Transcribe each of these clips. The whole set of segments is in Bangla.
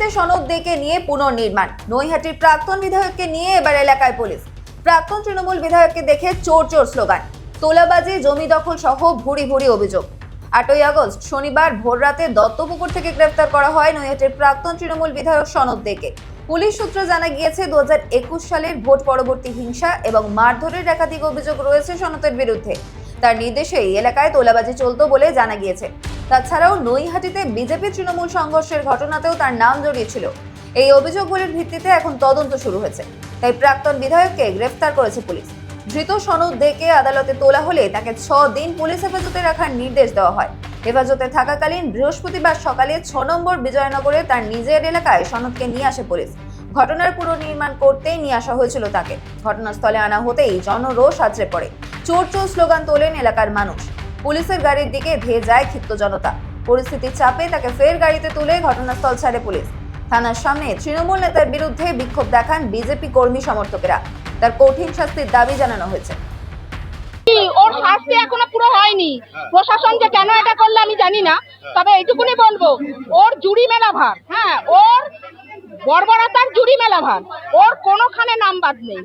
বিজেপিতে সনদ ডেকে নিয়ে পুনর্নির্মাণ। নৈহাটির প্রাক্তন বিধায়ককে নিয়ে এবার এলাকায় পুলিশ। প্রাক্তন তৃণমূল বিধায়ককে দেখে চোর চোর স্লোগান, তোলাবাজি, জমি দখল সহ ভুরি ভুরি অভিযোগ। 8ই আগস্ট শনিবার ভোররাতে দত্তপুকুর থেকে গ্রেফতার করা হয় নৈহাটির প্রাক্তন তৃণমূল বিধায়ক সনদ ডেকে। পুলিশ সূত্রে জানা গিয়েছে 2021 সালের ভোট পরবর্তী হিংসা এবং মারধরের একাধিক অভিযোগ রয়েছে সনদের বিরুদ্ধে। তার নির্দেশেই এলাকায় তোলাবাজি চলতো বলে জানা গিয়েছে। তাছাড়াও নৈহাটিতে বিজেপি তৃণমূল সংঘর্ষের ঘটনাতেও তার নাম জড়িয়েছিল। এই অভিযোগগুলির ভিত্তিতে এখন তদন্ত শুরু হয়েছে। তাই প্রাক্তন বিধায়ককে গ্রেফতার করেছে পুলিশ। ধৃত সনদ ডেকে আদালতে তোলা হলে তাকে 6 দিন পুলিশ হেফাজতে রাখার নির্দেশ দেওয়া হয়। হেফাজতে থাকাকালীন বৃহস্পতিবার সকালে 6 নম্বর বিজয়নগরে তার নিজের এলাকায় সনদকে নিয়ে আসে পুলিশ। ঘটনার পুনর্নির্মাণ করতেই নিয়ে আসা হয়েছিল তাকে। ঘটনাস্থলে আনা হতেই জনরোষ আছড়ে পড়ে। চোর চোর স্লোগান তোলেন এলাকার মানুষ। পুলিশের গাড়ির দিকে ধেয়ে যায় ক্ষিপ্ত জনতা। পরিস্থিতির চাপে তাকে ফের গাড়িতে তুলে ঘটনাস্থল ছাড়ে পুলিশ। থানার সামনে তৃণমূল নেতার বিরুদ্ধে বিক্ষোভ দেখান বিজেপি কর্মী সমর্থকেরা। তার কঠিন শাস্তির দাবি জানানো হয়েছে। ওর শাস্তি এখনো পুরো হয়নি। প্রশাসন যে কেন এটা করলো আমি জানি না, তবে এইটুকুনি বলবো, ওর জুড়ি মেলা ভার, ওর বর্বরতার জুড়ি মেলা ভার, ওর কোনোখানে নাম বাদ নেই।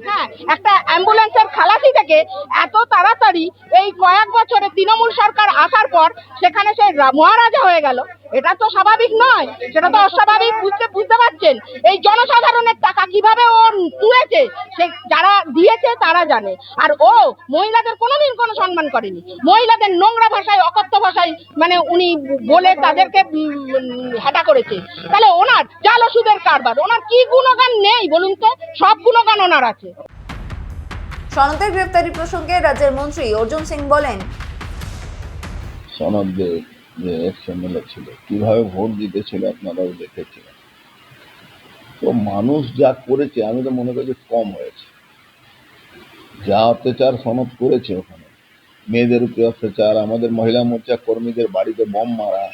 একটা অ্যাম্বুলেন্সের খালাসি থেকে এত তাড়াতাড়ি এই কয়েক বছরে তৃণমূল সরকার আসার পর সেখানে সে মহারাজা হয়ে গেল, এটা তো স্বাভাবিক নয়, সেটা তো অস্বাভাবিক। বুঝতে পারছেন এই জনসাধারণের টাকা কিভাবে ও তুলেছে, সে যারা দিয়েছে তারা জানে। আর ও মহিলাদের কোনোদিন কোনো সম্মান করেনি। মহিলাদের নোংরা ভাষায়, অকথ্য ভাষায় উনি বলে তাদেরকে হেটা করেছে। তাহলে ওনার জাল ওষুধের কারবার, ওনার কি গুণগান নেই বলুন তো? সব গুণগান ওনার আছে। সনদের গ্রেফতারি প্রসঙ্গে রাজ্যের মন্ত্রী অর্জুন সিং বলেন, সনদে যে এক্সএমএলএ ছিল, কিভাবে ভোট দিতেছিল আপনারাও দেখেছিলেন। তো মানুষ যা করেছে আমি তো মনে করি কম হয়েছে। যা অত্যাচার সনদ করেছে ওখানে, মেয়েদের উপরে অত্যাচার, আমাদের মহিলা মোর্চা কর্মীদের বাড়িতে বোম মারা,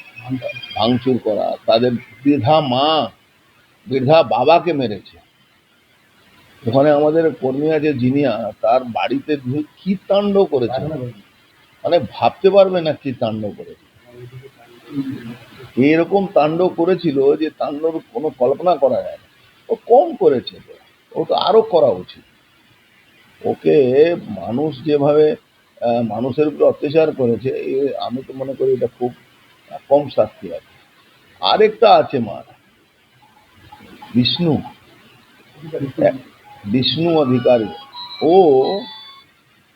ভাঙচুর করা, তাদের বৃদ্ধা মা বৃদ্ধা বাবাকে মেরেছে। ওখানে আমাদের কর্মী আছে জিনিয়া, তার বাড়িতে কি তাণ্ডব করেছে, ভাবতে পারবে না কি তাণ্ডব করেছে। এরকম তাণ্ডব করেছিল যে তাণ্ডব কোনো কল্পনা করা যায় না। ও কম করেছে, ও তো আরো করা উচিত। ওকে মানুষ যেভাবে মানুষের উপরে অত্যাচার করেছে, আমি তো মনে করি এটা খুব কম শাস্তি আছে। আরেকটা আছে মা বিষ্ণু অধিকারী, ও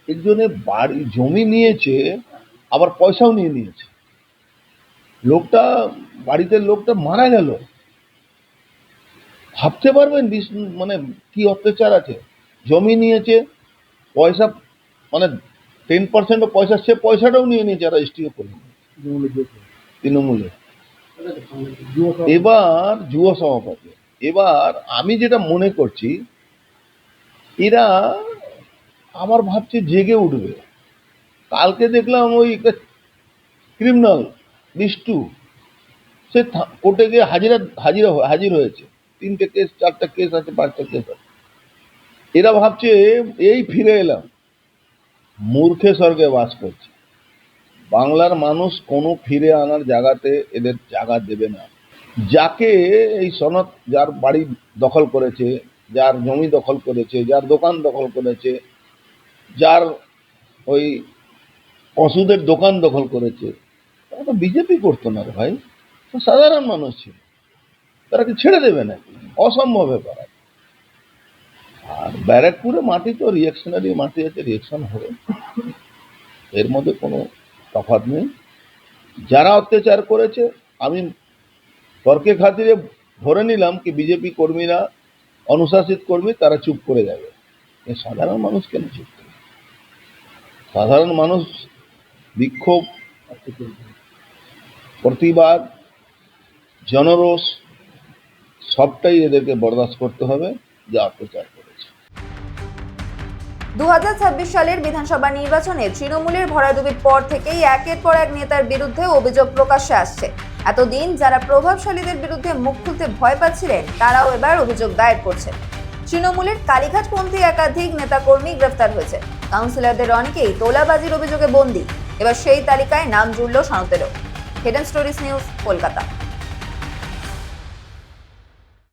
একজনের বাড়ি জমি নিয়েছে, আবার পয়সাও নিয়ে নিয়েছে। লোকটা বাড়িতে লোকটা মারা গেল। ভাবতে পারবেন বিষ্ণু কি অত্যাচার আছে। জমি নিয়েছে, পয়সা 10% পয়সা, সে পয়সাটাও নিয়ে নিয়েছে রেজিস্ট্রিও করে তৃণমূলে। এবার যুব সভাপতি। এবার আমি যেটা মনে করছি, এরা আবার ভাবছে জেগে উঠবে। কালকে দেখলাম ওই একটা ক্রিমিনাল বিষ্টু, সে কোর্টে গিয়ে হাজির হয়েছে। 3টে কেস, 4টা কেস আছে, 5টা কেস আছে। এরা ভাবছে এই ফিরে এলাম। মূর্খে স্বর্গে বাস করছে। বাংলার মানুষ কোনো ফিরে আনার জায়গাতে এদের জায়গা দেবে না। যাকে এই সনদ, যার বাড়ি দখল করেছে, যার জমি দখল করেছে, যার দোকান দখল করেছে, যার ওই ওষুধের দোকান দখল করেছে, তারা তো বিজেপি করতো না রে ভাই, সাধারণ মানুষ ছিল। তারা কি ছেড়ে দেবে না? অসম্ভব ব্যাপার। আর ব্যারাকপুরে মাটি তো রিঅ্যাকশনারি মাটি আছে, রিঅ্যাকশন হবে, এর মধ্যে কোনো তফাৎ নেই। যারা অত্যাচার করেছে, আমি তর্কে খাতিরে ধরে নিলাম কি বিজেপি কর্মীরা, অনুশাসিত কর্মী, তারা চুপ করে যাবে। সাধারণ মানুষ কেন চুপ করে? সাধারণ মানুষ বিক্ষোভ, প্রতিবাদ, জনরোষ সবটাই এদেরকে বরদাস্ত করতে হবে যা অত্যাচার করেছে। 2026 সালের বিধানসভা নির্বাচনে তৃণমূলের ভরাডুবির পর থেকেই একের পর এক নেতার বিরুদ্ধে অভিযোগ প্রকাশ্যে আসছে। এতদিন যারা প্রভাবশালীদের বিরুদ্ধে মুখ খুলতে ভয় পাচ্ছিলেন, তারাও এবার অভিযোগ দায়ের করছেন। তৃণমূলের কালীঘাটপন্থী একাধিক নেতাকর্মী গ্রেফতার হয়েছে। কাউন্সিলরদের অনেকেই তোলাবাজির অভিযোগে বন্দী। এবার সেই তালিকায় নাম জুড়ল সনদেরও। Hidden stories news, Kolkata.